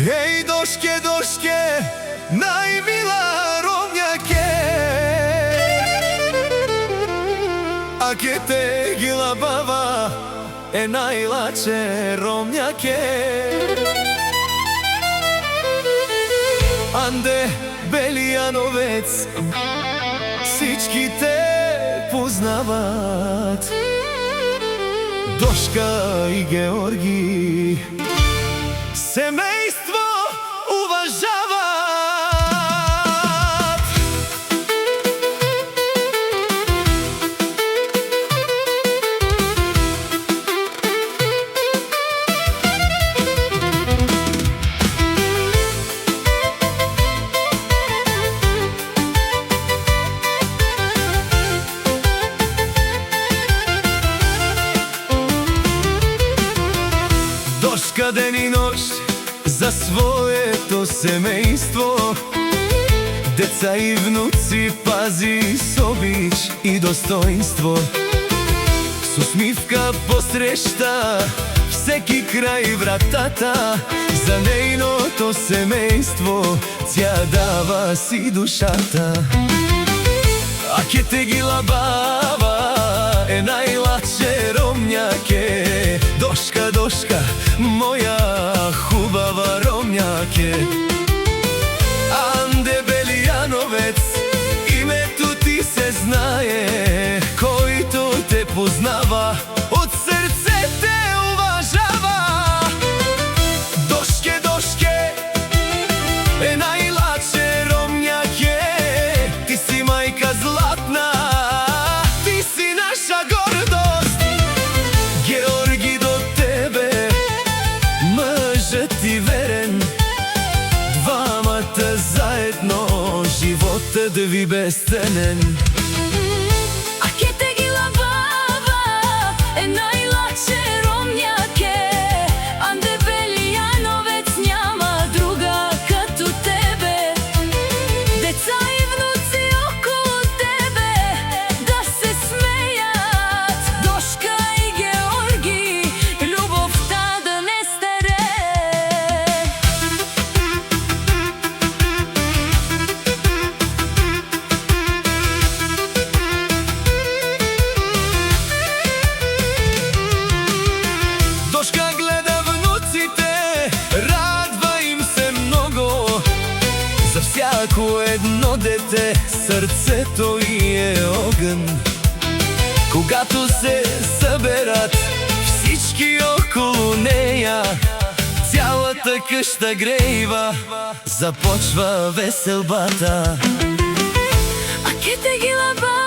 Еј, дошке, дошке, најмила ромњаке, а ке те гила баба е најлаче ромњаке. Анде Белијановец, сички те познават, Дошка и Георги семејство уважават. Дошка ден и ноќ за своето семејство, деца и внуци пази со бич и достоинство. Со смивка посреща всеки крај вратата, за нејното семејство тја дава си душата. А ке те гила баба е најлаче ромњаке, Дошка, Дошка, моја хубава ромњаке. Анде Белијановец, името ти се знае, којто те познава, од срце те уважава. Дошке, Дошке, е најлаче ромњаке, ти си мајка златна, ти си наша гордост. Георги, до тебе мъжът ти верен, двамата заедно животът ви безценен. А ке те гила баба е најлаче ромњаке, Анде Белијановец няма друга като тебе. Деца и внуци околу тебе да се смејат, Дошка и Георги, љубовта да не старее. Дошка гледа внуците, радва им се много, за всяко едно дете срцето ѝ е огън. Когато се съберат всички около нея, цялата къща грева, започва веселбата. А ке те гила баба